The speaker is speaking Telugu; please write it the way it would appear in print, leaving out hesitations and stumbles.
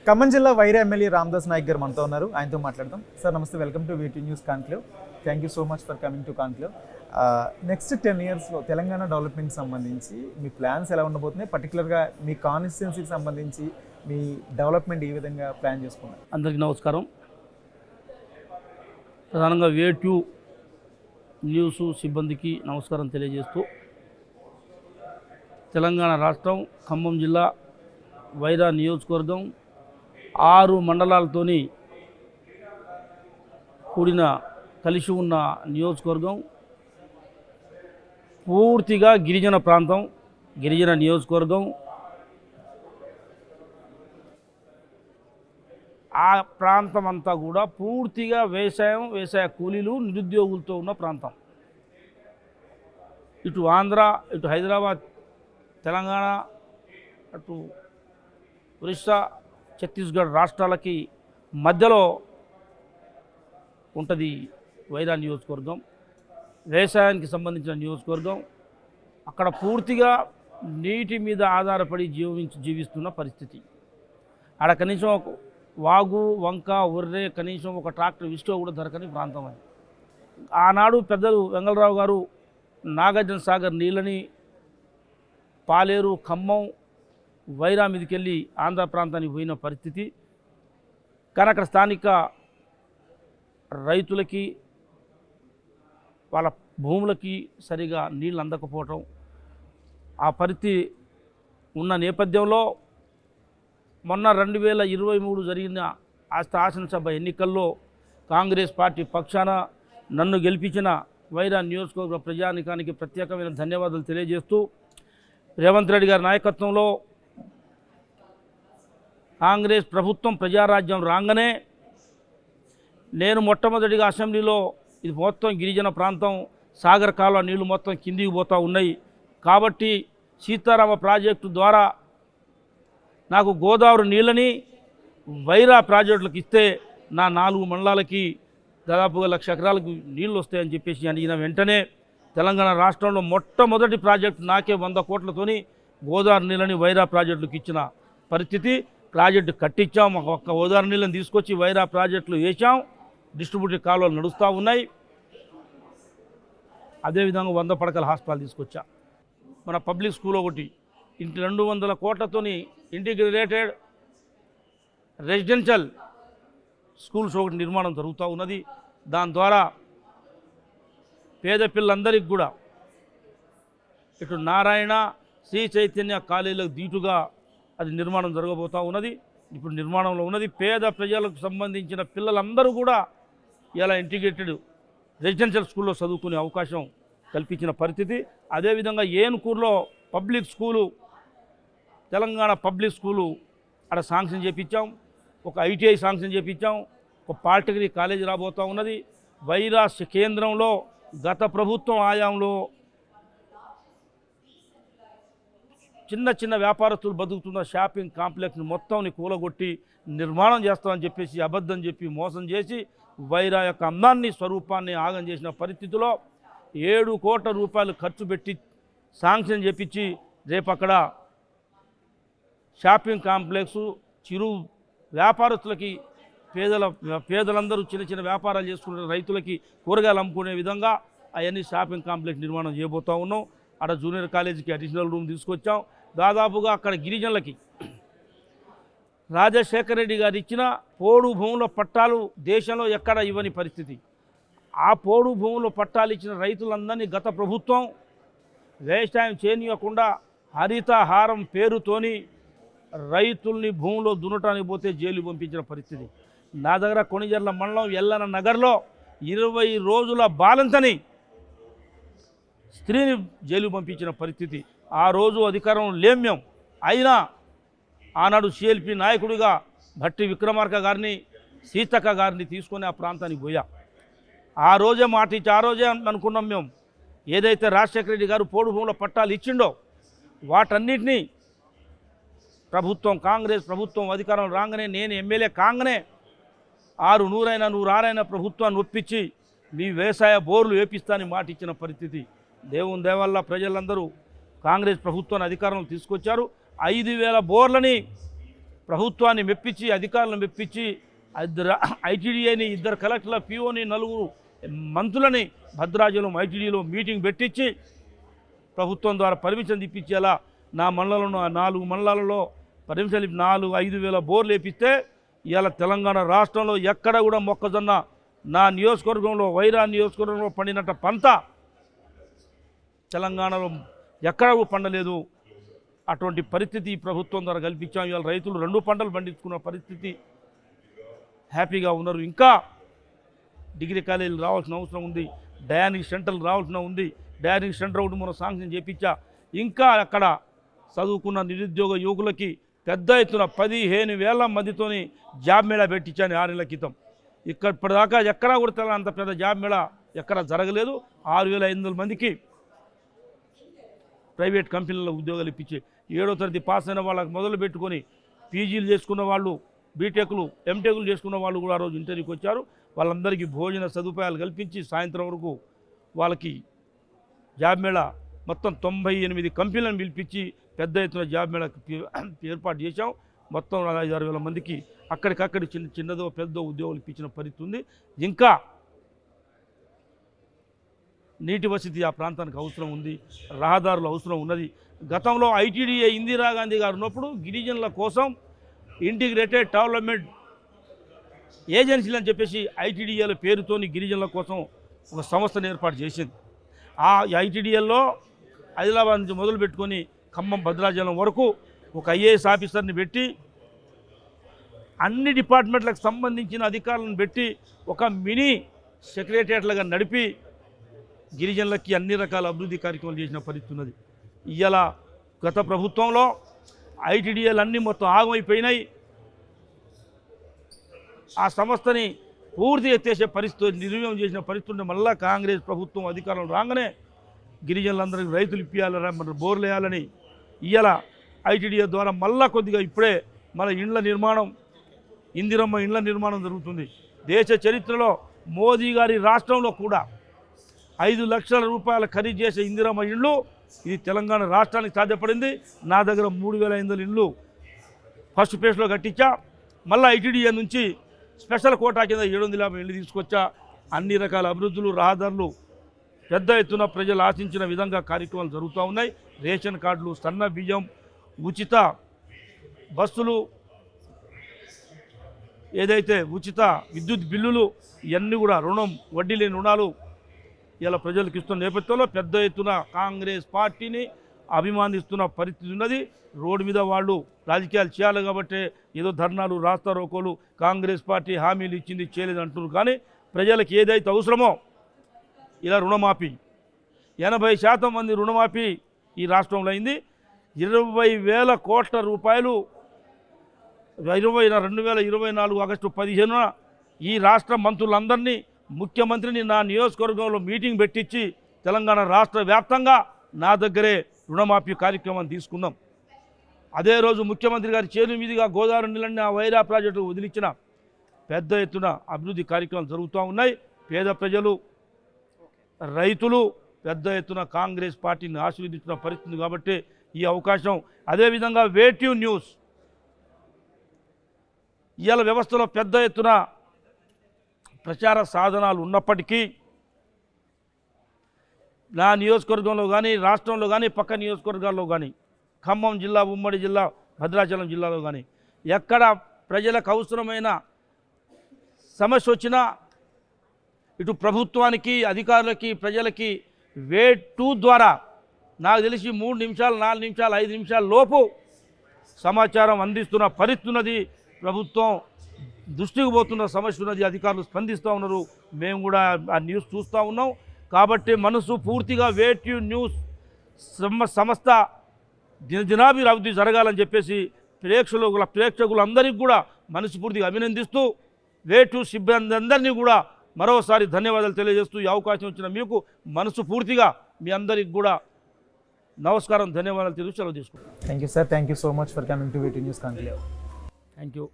ఖమ్మం జిల్లా వైరా ఎమ్మెల్యే రామదాస్ నాయక్ గారు మనతో ఉన్నారు. ఆయనతో మాట్లాడదాం. సార్ నమస్తే, welcome to VT news conclave. Thank you so much for coming to conclave. Next 10 yearsలో తెలంగాణ డెవలప్మెంట్కి సంబంధించి మీ ప్లాన్స్ ఎలా ఉండబోతున్నాయి? పర్టికులర్గా మీ కాన్స్టిట్యున్సీకి సంబంధించి మీ డెవలప్మెంట్ ఏ విధంగా ప్లాన్ చేసుకున్నారు? అందరికీ నమస్కారం. ప్రధానంగా వేట్యూ న్యూస్ సిబ్బందికి నమస్కారం తెలియజేస్తూ, తెలంగాణ రాష్ట్రం ఖమ్మం జిల్లా వైరా నియోజకవర్గం 6 మండలాలతోని కూడిన కలిసి ఉన్న నియోజకవర్గం. పూర్తిగా గిరిజన ప్రాంతం, గిరిజన నియోజకవర్గం. ఆ ప్రాంతం అంతా కూడా పూర్తిగా వ్యవసాయ కూలీలు, నిరుద్యోగులతో ఉన్న ప్రాంతం. ఇటు ఆంధ్ర, ఇటు హైదరాబాద్, తెలంగాణ, అటు ఒరిస్సా, ఛత్తీస్గఢ్ రాష్ట్రాలకి మధ్యలో ఉంటుంది వైరా నియోజకవర్గం. వ్యవసాయానికి సంబంధించిన నియోజకవర్గం. అక్కడ పూర్తిగా నీటి మీద ఆధారపడి జీవిస్తున్న పరిస్థితి. ఆడ కనీసం ఒక వాగు, వంక, ఒర్రె, కనీసం ఒక ట్రాక్టర్ ఇష్టో కూడా దొరకని ప్రాంతం అది. ఆనాడు పెద్దలు వెంగళరావు గారు నాగార్జున సాగర్ నీళ్ళని పాలేరు, ఖమ్మం, వైరా మీదకెళ్ళి ఆంధ్ర ప్రాంతానికి పోయిన పరిస్థితి. కానీ అక్కడ స్థానిక రైతులకి, వాళ్ళ భూములకి సరిగా నీళ్ళు అందకపోవటం, ఆ పరిస్థితి ఉన్న నేపథ్యంలో మొన్న 2023 జరిగిన శాసనసభ ఎన్నికల్లో కాంగ్రెస్ పార్టీ పక్షాన నన్ను గెలిపించిన వైరా నియోజకవర్గ ప్రజానికానికి ప్రత్యేకమైన ధన్యవాదాలు తెలియజేస్తూ, రేవంత్ రెడ్డి గారి నాయకత్వంలో కాంగ్రెస్ ప్రభుత్వం ప్రజారాజ్యం రాగానే నేను మొట్టమొదటిగా అసెంబ్లీలో, ఇది మొత్తం గిరిజన ప్రాంతం, సాగర్ కాలువ నీళ్లు మొత్తం కిందికి పోతూ ఉన్నాయి కాబట్టి సీతారామ ప్రాజెక్టు ద్వారా నాకు గోదావరి నీళ్ళని వైరా ప్రాజెక్టులకు ఇస్తే నా 4 మండలాలకి దాదాపుగా 1,00,000 ఎకరాలకు నీళ్ళు వస్తాయని చెప్పేసి అడిగిన వెంటనే తెలంగాణ రాష్ట్రంలో మొట్టమొదటి ప్రాజెక్టు నాకే 100 కోట్లతోని గోదావరి నీళ్ళని వైరా ప్రాజెక్టులకు ఇచ్చిన పరిస్థితి. ప్రాజెక్టు కట్టించాం. ఒక్క గోదావరి నీళ్ళని తీసుకొచ్చి వైరా ప్రాజెక్టులు వేసాం. డిస్ట్రిబ్యూటరీ కాలువలు నడుస్తూ ఉన్నాయి. అదేవిధంగా 100 పడకల హాస్పిటల్ తీసుకొచ్చా. మన పబ్లిక్ స్కూల్ ఒకటి, 200 కోట్లతోని ఇంటిగ్రేటెడ్ రెసిడెన్షియల్ స్కూల్స్ ఒకటి నిర్మాణం జరుగుతూ ఉన్నది. దాని ద్వారా పేద పిల్లలందరికీ కూడా ఇటు నారాయణ, శ్రీ చైతన్య కాలేజీలకు దీటుగా అది నిర్మాణం జరగబోతూ ఉన్నది. ఇప్పుడు నిర్మాణంలో ఉన్నది. పేద ప్రజలకు సంబంధించిన పిల్లలందరూ కూడా ఇలా ఇంటిగ్రేటెడ్ రెసిడెన్షియల్ స్కూల్లో చదువుకునే అవకాశం కల్పించిన పరిస్థితి. అదేవిధంగా ఏనుకూరులో public school, Telangana public school అక్కడ శాంక్షన్ చేయించాం. ఒక ITI శాంక్షన్ చేయించాం. ఒక పాలిటెక్నిక్ కాలేజీ రాబోతూ ఉన్నది. వైరా కేంద్రంలో గత ప్రభుత్వం ఆయాంలో చిన్న చిన్న వ్యాపారస్తులు బతుకుతున్న షాపింగ్ కాంప్లెక్స్ని మొత్తాన్ని కూలగొట్టి నిర్మాణం చేస్తామని చెప్పేసి అబద్ధం చెప్పి మోసం చేసి వైరా యొక్క అందాన్ని, స్వరూపాన్ని ఆగం చేసిన పరిస్థితిలో 7 కోట్ల రూపాయలు ఖర్చు పెట్టి శాంక్షన్ చేపించి రేపు అక్కడ షాపింగ్ కాంప్లెక్సు, చిరు వ్యాపారస్తులకి, పేదలందరూ చిన్న చిన్న వ్యాపారాలు చేసుకునే రైతులకి కూరగాయలు అమ్ముకునే విధంగా అవన్నీ షాపింగ్ కాంప్లెక్స్ నిర్మాణం చేయబోతూ ఉన్నాం. అక్కడ జూనియర్ కాలేజీకి అడిషనల్ రూమ్ తీసుకొచ్చాం. దాదాపుగా అక్కడ గిరిజనులకి రాజశేఖర రెడ్డి గారు ఇచ్చిన పోడు భూముల పట్టాలు దేశంలో ఎక్కడ ఇవ్వని పరిస్థితి. ఆ పోడు భూముల పట్టాలు ఇచ్చిన రైతులందరినీ గత ప్రభుత్వం వ్యవసాయం చేయనీయకుండా హరితహారం పేరుతోని రైతుల్ని భూమిలో దున్నటానికి పోతే జైలు పంపించిన పరిస్థితి. నా దగ్గర కొణిజర్ల మండలం ఎల్లన నగర్లో 20 రోజుల బాలంతని స్త్రీని జైలు పంపించిన పరిస్థితి. ఆ రోజు అధికారం లేమ్యం అయినా ఆనాడు CLP నాయకుడిగా భట్టి విక్రమార్క గారిని, సీతక్క గారిని తీసుకొని ఆ ప్రాంతానికి పోయా. ఆ రోజే మాట ఇచ్చి, ఆ రోజే అనుకున్నాం మేము, ఏదైతే రాజశేఖర రెడ్డి గారు పోడు భూముల పట్టాలు ఇచ్చిండో వాటన్నిటినీ ప్రభుత్వం, కాంగ్రెస్ ప్రభుత్వం అధికారం రాగానే, నేను ఎమ్మెల్యే కాగానే 100 106 ప్రభుత్వాన్ని ఒప్పించి మీ వ్యవసాయ బోర్లు వేపిస్తానని మాట ఇచ్చిన పరిస్థితి. దేవుని దేవల్ల ప్రజలందరూ కాంగ్రెస్ ప్రభుత్వాన్ని అధికారంలో తీసుకొచ్చారు. 5,000 బోర్లని ప్రభుత్వాన్ని మెప్పించి అధికారులను మెప్పించి ఐటీడీఐని 2 కలెక్టర్ల పిఓని 4 మంత్రులని భద్రాచలం ఐటీడీలో మీటింగ్ పెట్టించి ప్రభుత్వం ద్వారా పర్మిషన్ ఇప్పించేలా నా మండలంలో 4 మండలాలలో పర్మిషన్ 4-5 వేల బోర్లు వేపిస్తే ఇవాళ తెలంగాణ రాష్ట్రంలో ఎక్కడ కూడా మొక్కజొన్న నా నియోజకవర్గంలో వైరా నియోజకవర్గంలో పండినట్టు పంట తెలంగాణలో ఎక్కడ పండలేదు. అటువంటి పరిస్థితి ఈ ప్రభుత్వం ద్వారా కల్పించాం. ఇవాళ రైతులు 2 పంటలు పండించుకున్న పరిస్థితి హ్యాపీగా ఉన్నారు. ఇంకా డిగ్రీ కాలేజీలు రావాల్సిన అవసరం ఉంది, డయానిక్ సెంటర్లు రావాల్సిన ఉంది. డయానిక్ సెంటర్ ఒకటి మనం శాంక్షన్ చేయించా. ఇంకా అక్కడ చదువుకున్న నిరుద్యోగ యువకులకి పెద్ద ఎత్తున 15,000 మందితోని జాబ్ మేళా పెట్టించాను 6 నెలల క్రితం. ఇప్పటిదాకా ఎక్కడా కూడా అంత పెద్ద జాబ్ మేళా ఎక్కడ జరగలేదు. 6,500 మందికి ప్రైవేట్ కంపెనీల్లో ఉద్యోగాలు ఇప్పించి 7వ తరగతి పాస్ అయిన వాళ్ళకి మొదలు పెట్టుకొని పీజీలు చేసుకున్న వాళ్ళు, బీటెక్లు ఎంటెక్లు చేసుకున్న వాళ్ళు కూడా ఆ రోజు ఇంటర్వ్యూకి వచ్చారు. వాళ్ళందరికీ భోజన సదుపాయాలు కల్పించి సాయంత్రం వరకు వాళ్ళకి జాబ్ మేళా మొత్తం 98 కంపెనీలను పిలిపించి పెద్ద ఎత్తున జాబ్ మేళా ఏర్పాటు చేశాం. మొత్తం 5-6 వేల మందికి అక్కడికక్కడి చిన్నదో పెద్దో ఉద్యోగాలు ఇప్పించిన పరిస్థితి ఉంది. ఇంకా నీటి వసతి ఆ ప్రాంతానికి అవసరం ఉంది, రహదారులు అవసరం ఉన్నది. గతంలో ఐటీడీఏ ఇందిరాగాంధీ గారు ఉన్నప్పుడు గిరిజనుల కోసం ఇంటిగ్రేటెడ్ డెవలప్మెంట్ ఏజెన్సీలు అని చెప్పేసి ఐటీడీఏల పేరుతోని గిరిజనుల కోసం ఒక సంస్థను ఏర్పాటు చేసింది. ఆ ఐటీడీఏల్లో ఆదిలాబాద్ నుంచి మొదలు పెట్టుకొని ఖమ్మం భద్రాచలం వరకు ఒక ఐఏఎస్ ఆఫీసర్ని పెట్టి అన్ని డిపార్ట్మెంట్లకు సంబంధించిన అధికారులను పెట్టి ఒక మినీ సెక్రటేరియట్లుగా నడిపి గిరిజనులకి అన్ని రకాల అభివృద్ధి కార్యక్రమాలు చేసిన పరిస్థితి ఉన్నది. ఇవాళ గత ప్రభుత్వంలో ఐటీడీఏలు అన్నీ మొత్తం ఆగమైపోయినాయి. ఆ సంస్థని పూర్తి ఎత్తేసే పరిస్థితి, నిర్వహణ చేసిన పరిస్థితి ఉంటే మళ్ళీ కాంగ్రెస్ ప్రభుత్వం అధికారం రాగానే గిరిజనులందరికీ రైతులు ఇప్పియాలని, మన బోర్లు వేయాలని ఇవాళ ఐటీడీఏ ద్వారా మళ్ళా కొద్దిగా ఇప్పుడే మన ఇండ్ల నిర్మాణం, ఇందిరమ్మ ఇండ్ల నిర్మాణం జరుగుతుంది. దేశ చరిత్రలో మోదీ గారి రాష్ట్రంలో కూడా 5 లక్షల రూపాయల ఖరీదు చేసే ఇందిరమ్మ ఇండ్లు ఇది తెలంగాణ రాష్ట్రానికి సాధ్యపడింది. నా దగ్గర 3,500 ఇండ్లు ఫస్ట్ ఫేజ్లో కట్టించా. మళ్ళీ ఐటీడీఏ నుంచి స్పెషల్ కోటా కింద 750 ఇండ్లు తీసుకొచ్చా. అన్ని రకాల అభివృద్ధులు, రహదారులు పెద్ద ఎత్తున ప్రజలు ఆశించిన విధంగా కార్యక్రమాలు జరుగుతూ ఉన్నాయి. రేషన్ కార్డులు, సన్న బియ్యం, ఉచిత బస్సులు, ఏదైతే ఉచిత విద్యుత్ బిల్లులు, ఇవన్నీ కూడా రుణం, వడ్డీ లేని రుణాలు ఇలా ప్రజలకు ఇస్తున్న నేపథ్యంలో పెద్ద ఎత్తున కాంగ్రెస్ పార్టీని అభిమానిస్తున్న పరిస్థితి ఉన్నది. రోడ్డు మీద వాళ్ళు రాజకీయాలు చేయాలి కాబట్టి ఏదో ధర్నాలు, రాస్తా రోకోలు, కాంగ్రెస్ పార్టీ హామీలు ఇచ్చింది చేయలేదు అంటున్నారు. కానీ ప్రజలకు ఏదైతే అవసరమో ఇలా రుణమాఫీ 80% మంది రుణమాఫీ ఈ రాష్ట్రంలో అయింది. 20,000 కోట్ల రూపాయలు 2024 ఆగస్టు 15న ఈ రాష్ట్ర మంత్రులందరినీ, ముఖ్యమంత్రిని నా నియోజకవర్గంలో మీటింగ్ పెట్టించి తెలంగాణ రాష్ట్ర వ్యాప్తంగా నా దగ్గరే రుణమాఫీ కార్యక్రమాన్ని తీసుకున్నాం. అదే రోజు ముఖ్యమంత్రి గారి చేరు మీదుగా గోదావరి నీళ్ళని ఆ వైరా ప్రాజెక్టు వదిలించిన పెద్ద ఎత్తున అభివృద్ధి కార్యక్రమాలు జరుగుతూ ఉన్నాయి. పేద ప్రజలు, రైతులు పెద్ద ఎత్తున కాంగ్రెస్ పార్టీని ఆశీర్వదించిన పరిస్థితి కాబట్టి ఈ అవకాశం. అదేవిధంగా వేటివ్ న్యూస్ ఇవాళ వ్యవస్థలో పెద్ద ఎత్తున ప్రచార సాధనాలు ఉన్నప్పటికీ నా నియోజకవర్గంలో కానీ, రాష్ట్రంలో కానీ, పక్క నియోజకవర్గాల్లో కానీ, ఖమ్మం జిల్లా, ఉమ్మడి జిల్లా, భద్రాచలం జిల్లాలో కానీ ఎక్కడ ప్రజలకు అవసరమైన సమస్య వచ్చినా ఇటు ప్రభుత్వానికి, అధికారులకి, ప్రజలకి వే2 ద్వారా నాకు తెలిసి 3 నిమిషాలు, 4 నిమిషాలు, 5 నిమిషాల లోపు సమాచారం అందిస్తున్న పరిస్థితి ఉన్నది. ప్రభుత్వం దృష్టికి పోతున్న సమస్య ఉన్నది, అధికారులు స్పందిస్తూ ఉన్నారు. మేము కూడా ఆ న్యూస్ చూస్తూ ఉన్నాం. కాబట్టి మనసు పూర్తిగా వేటివ్ న్యూస్ సంస్థ దినాభివృద్ధి జరగాలని చెప్పేసి ప్రేక్షకులందరికీ కూడా మనస్ఫూర్తిగా అభినందిస్తూ వేటివ్ సిబ్బంది అందరినీ కూడా మరోసారి ధన్యవాదాలు తెలియజేస్తూ ఈ అవకాశం ఇచ్చిన మీకు మనస్ఫూర్తిగా మీ అందరికి కూడా నమస్కారం, ధన్యవాదాలు తెలియజేస్తూ సెలవు తీసుకుంటాం. Thank you sir. Thank you so much for coming to వీటి న్యూస్ కాంక్లేవ్. Thank you.